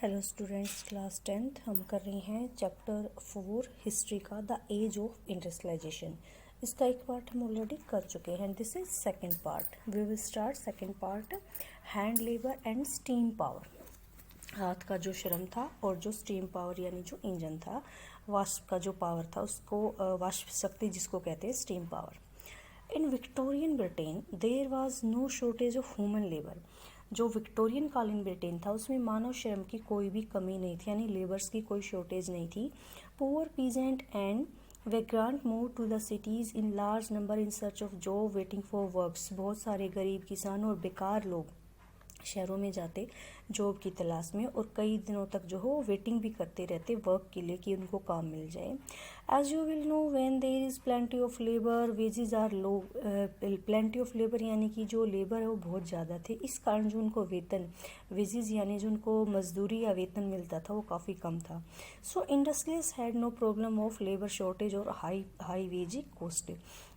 Hello students, class 10th हम कर रहे हैं चैप्टर 4 हिस्ट्री का द एज ऑफ इंडस्ट्रियलाइजेशन। इसका एक पार्ट हम ऑलरेडी कर चुके हैं। This is second part. We will start second part, hand labour and steam power. हाथ का जो श्रम था और जो स्टीम पावर यानी जो इंजन था, वाष्प का जो पावर था उसको वाष्प शक्ति जिसको कहते हैं steam power. In Victorian Britain there was no shortage of human labour. जो विक्टोरियन कालीन ब्रिटेन था उसमें मानव श्रम की कोई भी कमी नहीं थी, यानी लेबर्स की कोई शॉर्टेज नहीं थी। Poor peasant and vagrant move to the cities in large number in search of job waiting for works. बहुत सारे गरीब किसान और बेकार लोग शहरों में जाते जॉब की तलाश में और कई दिनों तक जो हो वेटिंग भी करते रहते वर्क के लिए कि उनको काम मिल जाए। As you will know when there is plenty of labour wages are low. Plenty of labour यानी कि जो लेबर है वो बहुत ज़्यादा थे, इस कारण जो उनको वेतन वेजेस यानी जो उनको मजदूरी या वेतन मिलता था वो काफ़ी कम था। So industrials had no problem of labour shortage और हाई वेज कॉस्ट।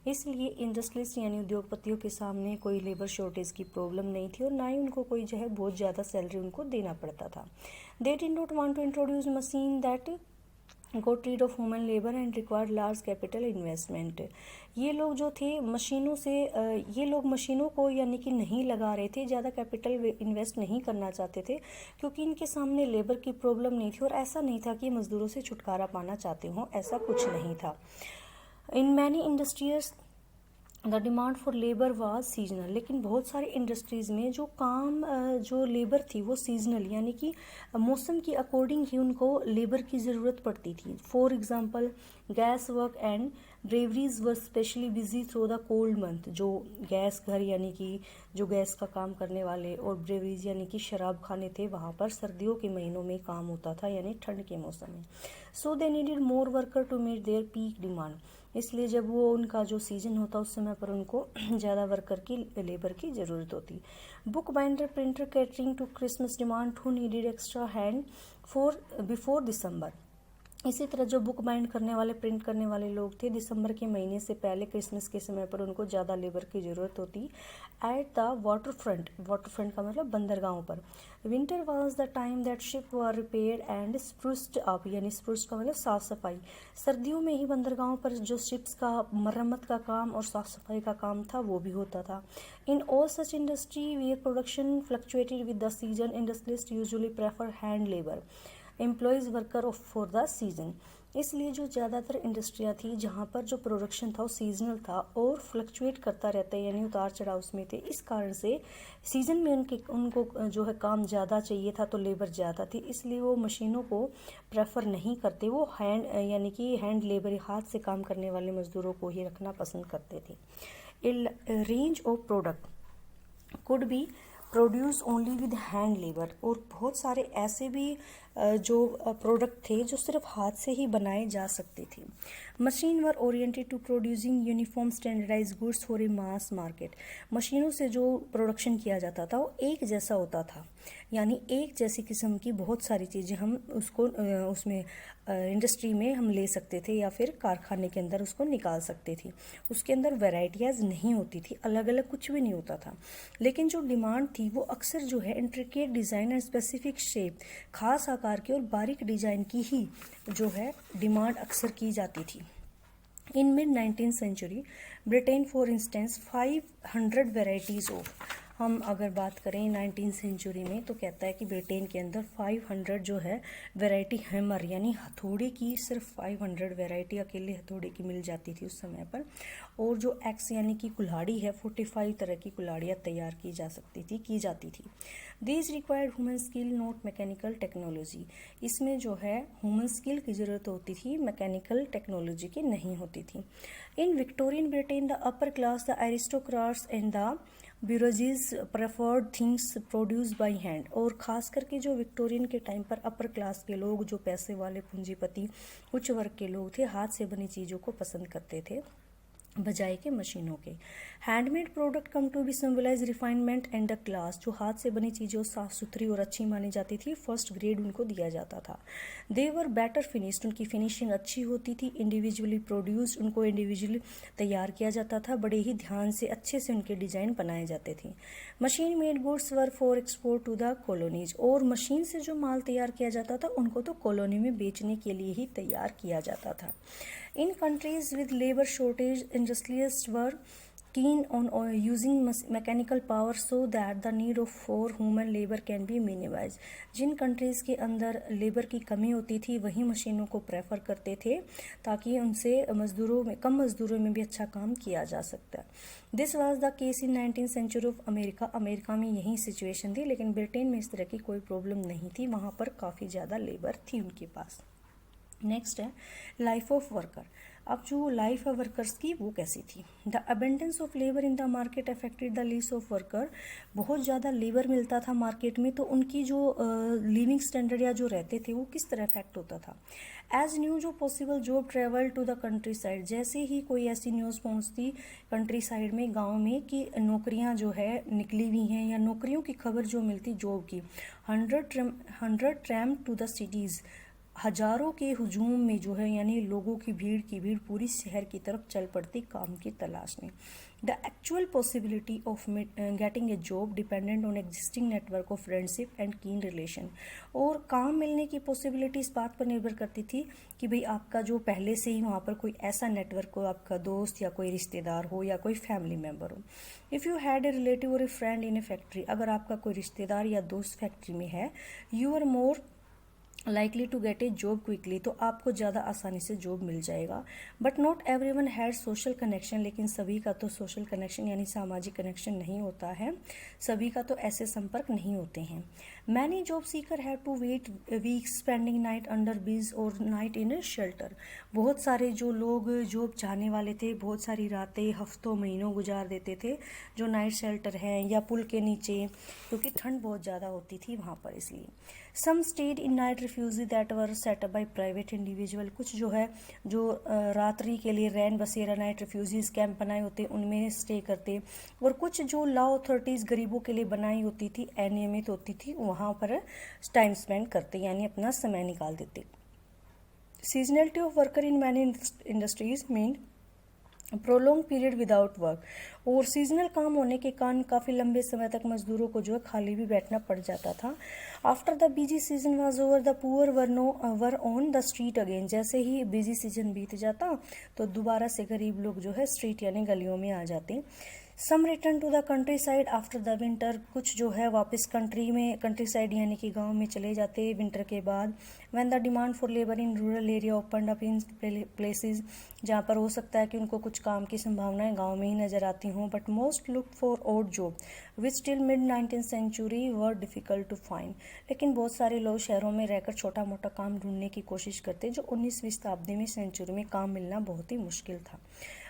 इसलिए इंडस्ट्रियलिस्ट यानी उद्योगपतियों के सामने कोई लेबर शॉर्टेज की प्रॉब्लम नहीं थी और ना ही उनको कोई जो है बहुत ज़्यादा सैलरी उनको देना पड़ता था। They did not want to introduce machine that got rid of human labour and required large capital investment. ये लोग जो थे मशीनों से ये लोग मशीनों को यानी कि नहीं लगा रहे थे, ज़्यादा कैपिटल इन्वेस्ट नहीं करना चाहते थे क्योंकि इनके सामने लेबर की प्रॉब्लम नहीं थी और ऐसा नहीं था कि मज़दूरों से छुटकारा पाना चाहते हों, ऐसा कुछ नहीं था। In many industries the demand for labour was seasonal. लेकिन बहुत सारी इंडस्ट्रीज़ में जो काम जो लेबर थी वो सीजनल यानी कि मौसम की अकॉर्डिंग ही उनको लेबर की ज़रूरत पड़ती थी। For example gas work and breweries were specially busy through the cold month. जो गैस घर यानी कि जो गैस का काम करने वाले और ब्रेवरीज यानी कि शराब खाने थे, वहाँ पर सर्दियों के महीनों में काम होता था यानी ठंड के मौसम में। So they needed more worker to meet their peak demand. इसलिए जब वो उनका जो सीजन होता उस समय पर उनको ज़्यादा वर्कर की लेबर की ज़रूरत होती। Book binder printer catering to Christmas demand who needed extra hand for before December. इसी तरह जो बुक बाइंड करने वाले प्रिंट करने वाले लोग थे, दिसंबर के महीने से पहले क्रिसमस के समय पर उनको ज़्यादा लेबर की ज़रूरत होती। एट द वाटर फ्रंट का मतलब बंदरगाहों पर। Winter was the time that ship were repaired and spruced up, यानी स्प्रूस्ड का मतलब साफ़ सफाई। सर्दियों में ही बंदरगाहों पर जो शिप्स का मरम्मत का काम और साफ़ सफाई का काम था वो भी होता था। In all such industry where production fluctuated with the season, industrialist usually prefer hand labour employees worker off for the season. इसलिए जो ज़्यादातर इंडस्ट्रियाँ थी जहाँ पर जो प्रोडक्शन था वो सीजनल था और फ्लक्चुएट करता रहता है यानी उतार चढ़ाव उसमें थे, इस कारण से सीजन में उनको जो है काम ज़्यादा चाहिए था तो लेबर ज़्यादा थी, इसलिए वो मशीनों को प्रेफर नहीं करते, वो हैंड यानी कि हैंड लेबर हाथ से काम करने वाले मज़दूरों को ही रखना पसंद करते थे। ए range of product could be produce only with hand labour. और बहुत सारे ऐसे भी जो प्रोडक्ट थे जो सिर्फ हाथ से ही बनाए जा सकते थे। Machine were oriented to producing uniform standardise goods for a mass market. मशीनों से जो प्रोडक्शन किया जाता था वो एक जैसा होता था, यानी एक जैसी किस्म की बहुत सारी चीज़ें हम उसको उसमें इंडस्ट्री में हम ले सकते थे या फिर कारखाने के अंदर उसको निकाल सकते थे। उसके अंदर वैरायटियाज़ नहीं होती थी, अलग अलग कुछ भी नहीं होता था। लेकिन जो डिमांड थी वो अक्सर जो है intricate design and specific shape, खास आकार की और बारीक डिज़ाइन की ही जो है डिमांड अक्सर की जाती थी। In mid 19th century Britain for instance 500 varieties of. हम अगर बात करें 19th सेंचुरी में तो कहता है कि ब्रिटेन के अंदर 500 जो है वैरायटी हैमर यानी हथौड़े की, सिर्फ 500 वैरायटी अकेले हथौड़े की मिल जाती थी उस समय पर। और जो एक्स यानी कि कुल्हाड़ी है, 45 तरह की कुल्हाड़ियाँ तैयार की जाती थी। These required human skill not mechanical technology. इसमें जो है ह्यूमन स्किल की ज़रूरत होती थी, मैकेनिकल टेक्नोलॉजी की नहीं होती थी। In Victorian Britain the upper class, the aristocrats and the bourgeoisie preferred things produce by hand. और ख़ास करके जो विक्टोरियन के टाइम पर अपर क्लास के लोग, जो पैसे वाले पूंजीपति उच्च वर्ग के लोग थे, हाथ से बनी चीज़ों को पसंद करते थे। बजाय के मशीनों के। Handmade product come to be symbolise refinement and the class, जो हाथ से बनी चीज़ें साफ सुथरी और अच्छी मानी जाती थी, फर्स्ट ग्रेड उनको दिया जाता था। दे वर बेटर फिनिश्ड, उनकी फिनिशिंग अच्छी होती थी। इंडिविजुअली प्रोड्यूस्ड, उनको इंडिविजुअली तैयार किया जाता था, बड़े ही ध्यान से अच्छे से उनके डिज़ाइन बनाए जाते थे। Machine made goods were for export to the colonies, और मशीन से जो माल तैयार किया जाता था उनको तो कॉलोनी में बेचने के लिए ही तैयार किया जाता था। In countries with labor shortage, industrialists were keen on using mechanical power so that the need for human labor can be minimized. जिन कंट्रीज़ के अंदर लेबर की कमी होती थी वही मशीनों को प्रेफर करते थे ताकि उनसे कम मज़दूरों में भी अच्छा काम किया जा सकता है। This was the case in 19th century of America. America में यही सिचुएशन थी, लेकिन ब्रिटेन में इस तरह की कोई प्रॉब्लम नहीं थी, वहाँ पर काफ़ी ज़्यादा लेबर थी उनके पास। नेक्स्ट है लाइफ ऑफ वर्कर। अब जो लाइफ है वर्कर्स की वो कैसी थी। The abundance of labour in the market affected the leaves of worker. बहुत ज़्यादा लेबर मिलता था मार्केट में, तो उनकी जो लिविंग स्टैंडर्ड या जो रहते थे वो किस तरह अफेक्ट होता था। एज न्यू जो possible job travel to the countryside, जैसे ही कोई ऐसी न्यूज़ पहुंचती कंट्री साइड में, गाँव में, कि नौकरियां जो है निकली हुई हैं या नौकरियों की खबर जो मिलती जॉब की, 100 ट्रैम टू द सिटीज़, हजारों के हुजूम में जो है यानी लोगों की भीड़ पूरी शहर की तरफ चल पड़ती काम की तलाश में। The actual possibility of getting a job dependent on existing network of friendship and कीन रिलेशन। और काम मिलने की पॉसिबिलिटी इस बात पर निर्भर करती थी कि भाई आपका जो पहले से ही वहाँ पर कोई ऐसा नेटवर्क हो, आपका दोस्त या कोई रिश्तेदार हो या कोई फैमिली मेम्बर हो। If you had a relative और ए फ्रेंड इन ए फैक्ट्री, अगर आपका कोई रिश्तेदार या दोस्त फैक्ट्री में है, you are more likely to get a job quickly, तो आपको ज़्यादा आसानी से जॉब मिल जाएगा। But not every one had social connection, लेकिन सभी का तो सोशल कनेक्शन यानी सामाजिक कनेक्शन नहीं होता है, सभी का तो ऐसे संपर्क नहीं होते हैं। Many job seeker have to wait weeks spending night under bridges और नाइट इन ए शेल्टर। बहुत सारे जो लोग जॉब चाहने वाले थे बहुत सारी रातें, हफ्तों, महीनों गुजार देते थे जो नाइट शेल्टर हैं या पुल के नीचे, क्योंकि ठंड बहुत ज़्यादा होती थी वहाँ पर, इसलिए। Some stayed in night refuge that were set up by private individual, कुछ जो है जो रात्रि के लिए रैन बसेरा नाइट रिफ्यूजीज कैंप बनाए होते उनमें स्टे करते, और कुछ जो लॉ अथॉरिटीज़ गरीबों के लिए बनाई होती थी, अनियमित होती थी, वहाँ पर टाइम स्पेंड करते यानी अपना समय निकाल देते। Seasonality of worker in many industries mean prolong period without work, और सीजनल काम होने के कारण काफ़ी लंबे समय तक मजदूरों को जो है खाली भी बैठना पड़ जाता था। After the busy season was over the poor were on the street again, जैसे ही बिजी सीजन बीत जाता तो दोबारा से गरीब लोग जो है स्ट्रीट यानी गलियों में आ जाते। Some return to the countryside after the winter, कुछ जो है वापस कंट्री साइड यानी कि गांव में चले जाते विंटर के बाद। When the demand for labour in rural area opened up in places, जहाँ पर हो सकता है कि उनको कुछ काम की संभावनाएं गांव में ही नजर आती हों। But most look for odd job which till mid 19th century were difficult to find, लेकिन बहुत सारे लोग शहरों में रहकर छोटा मोटा काम ढूंढने की कोशिश करते जो 19वीं शताब्दी में सेंचुरी में काम मिलना बहुत ही मुश्किल था।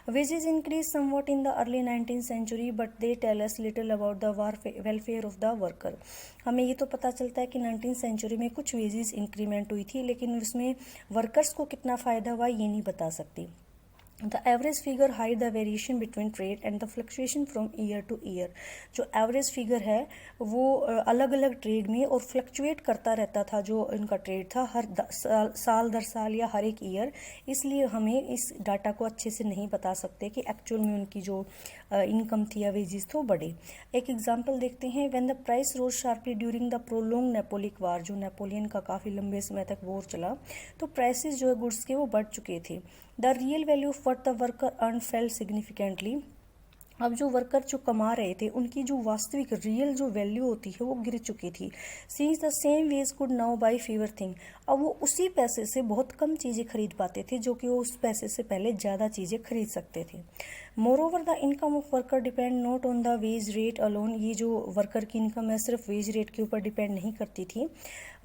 Wages increased somewhat in the early 19th century, but they tell us little about the welfare of the worker. हमें ये तो पता चलता है कि 19th सेंचुरी में कुछ वेजेस इंक्रीमेंट हुई थी, लेकिन उसमें वर्कर्स को कितना फ़ायदा हुआ ये नहीं बता सकती। The average figure hide the variation between trade and the fluctuation from year to year. जो एवरेज फिगर है वो अलग अलग ट्रेड में और फ्लक्चुएट करता रहता था, जो इनका ट्रेड था हर साल दर साल या हर एक ईयर, इसलिए हमें इस डाटा को अच्छे से नहीं बता सकते कि एक्चुअल में उनकी जो इनकम थी या वेजेस थे वो बढ़े। एक एग्जांपल देखते हैं। When the price rose sharply during the prolong Napoleonic war, जो नेपोलियन का काफ़ी लंबे समय तक वॉर चला, तो प्राइसेस जो है गुड्स के वो बढ़ चुके थे। The real value of what the worker earn fail significantly, अब जो वर्कर जो कमा रहे थे उनकी जो वास्तविक रियल जो वैल्यू होती है वो गिर चुकी थी। Since the same wage could now buy fewer thing, अब वो उसी पैसे से बहुत कम चीज़ें खरीद पाते थे जो कि वो उस पैसे से पहले ज़्यादा चीज़ें खरीद सकते थे। More over the income of worker depend not on the wage rate alone, ये जो वर्कर की इनकम है सिर्फ वेज रेट के ऊपर डिपेंड नहीं करती थी।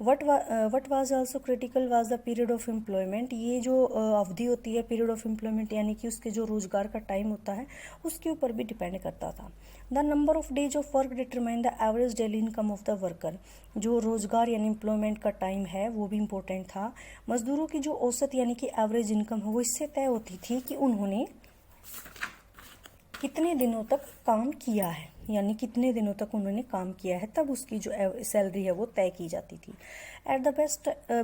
What was also critical was the period of employment, ये जो अवधि होती है पीरियड ऑफ एम्प्लॉयमेंट यानी कि उसके जो रोजगार का टाइम होता है उसके ऊपर भी डिपेंड करता था। The number of days of work determine the average daily income of the worker, जो रोजगार यानी एम्प्लॉयमेंट का टाइम है वो भी इम्पोर्टेंट था। मजदूरों की जो औसत यानी कि एवरेज इनकम है वो इससे तय होती थी कि उन्होंने कितने दिनों तक काम किया है, यानी कितने दिनों तक उन्होंने काम किया है, तब उसकी जो सैलरी है वो तय की जाती थी। At the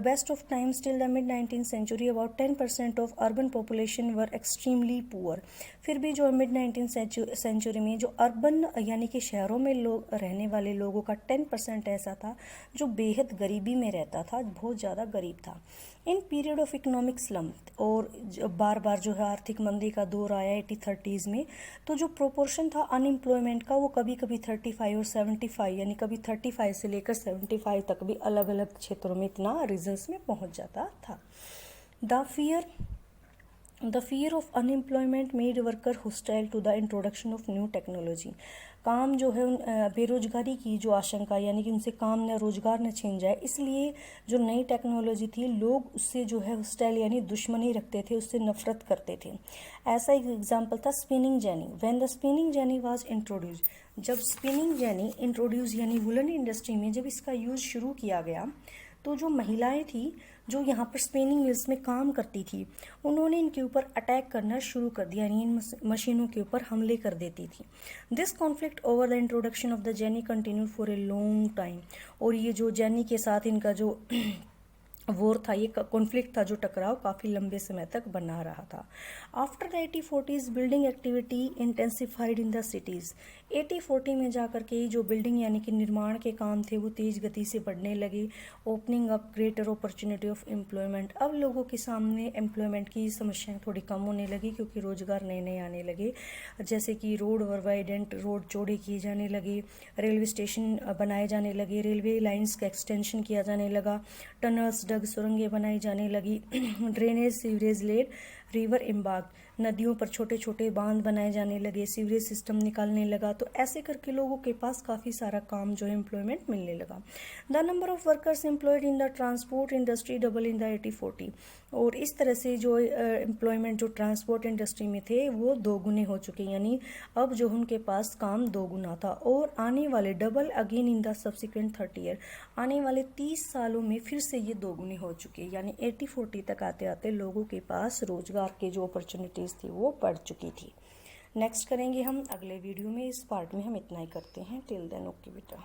best of times till the mid 19th century about 10% of urban population were extremely poor. फिर भी जो मिड 19th सेंचुरी में जो अर्बन यानी कि शहरों में लोग रहने वाले लोगों का 10% ऐसा था जो बेहद गरीबी में रहता था, बहुत ज़्यादा गरीब था। In period of economic slum, और बार बार जो है आर्थिक मंदी का दौर आया 80-30s में, तो जो प्रोपोर्शन था अनएम्प्लॉयमेंट का वो कभी कभी 35 और 75, यानी कभी 35 से लेकर 75 तक भी अलग अलग क्षेत्रों में इतना रीजन्स में पहुंच जाता था। The fear of unemployment made worker hostile to the introduction of new technology। काम जो है बेरोजगारी की जो आशंका, यानी कि उनसे काम न रोजगार न छीन जाए, इसलिए जो नई टेक्नोलॉजी थी लोग उससे जो है हॉस्टाइल यानी दुश्मनी रखते थे, उससे नफरत करते थे। ऐसा एक एग्जांपल था spinning jenny. When the spinning jenny was introduce, जब स्पिनिंग जेनी इंट्रोड्यूस यानी वुलन इंडस्ट्री में जब इसका यूज़ शुरू किया गया, तो जो महिलाएं थी जो यहाँ पर स्पिनिंग मिल्स में काम करती थी, उन्होंने इनके ऊपर अटैक करना शुरू कर दिया, यानी इन मशीनों के ऊपर हमले कर देती थी। This conflict over the introduction of the jenny continued for a long time. और ये जो जेनी के साथ इनका जो वॉर था, ये कॉन्फ्लिक्ट था, जो टकराव काफ़ी लंबे समय तक बना रहा था। After the 1840s building activity intensified in the cities. 1840 में जाकर के जो बिल्डिंग यानी कि निर्माण के काम थे वो तेज़ गति से बढ़ने लगे। Opening up greater opportunity of employment, अब लोगों के सामने एम्प्लॉयमेंट की समस्याएं थोड़ी कम होने लगी, क्योंकि रोजगार नए नए आने लगे, जैसे कि रोड वर वाइडेंट, रोड चौड़े किए जाने लगे, रेलवे स्टेशन बनाए जाने लगे, रेलवे लाइन्स का एक्सटेंशन किया जाने लगा, टनल्स सुरंगें बनाई जाने लगी, ड्रेनेज सीवरेज लेड रिवर एम्बाग, नदियों पर छोटे छोटे बांध बनाए जाने लगे, सीवरेज सिस्टम निकालने लगा। तो ऐसे करके लोगों के पास काफ़ी सारा काम जो है एम्प्लॉयमेंट मिलने लगा। The number of workers employed in the transport industry double in the 1840। और इस तरह से जो एम्प्लॉयमेंट जो ट्रांसपोर्ट इंडस्ट्री में थे वो दोगुने हो चुके, यानी अब जो उनके पास काम दोगुना था। और आने वाले double again in the subsequent 30 year, आने वाले 30 सालों में फिर से ये दोगुने हो चुके, यानी 80-40 तक आते आते लोगों के पास रोजगार के जो अपॉर्चुनिटीज़ थी वो बढ़ चुकी थी। नेक्स्ट करेंगे हम अगले वीडियो में। इस पार्ट में हम इतना ही करते हैं। टिल देन ओके बेटा।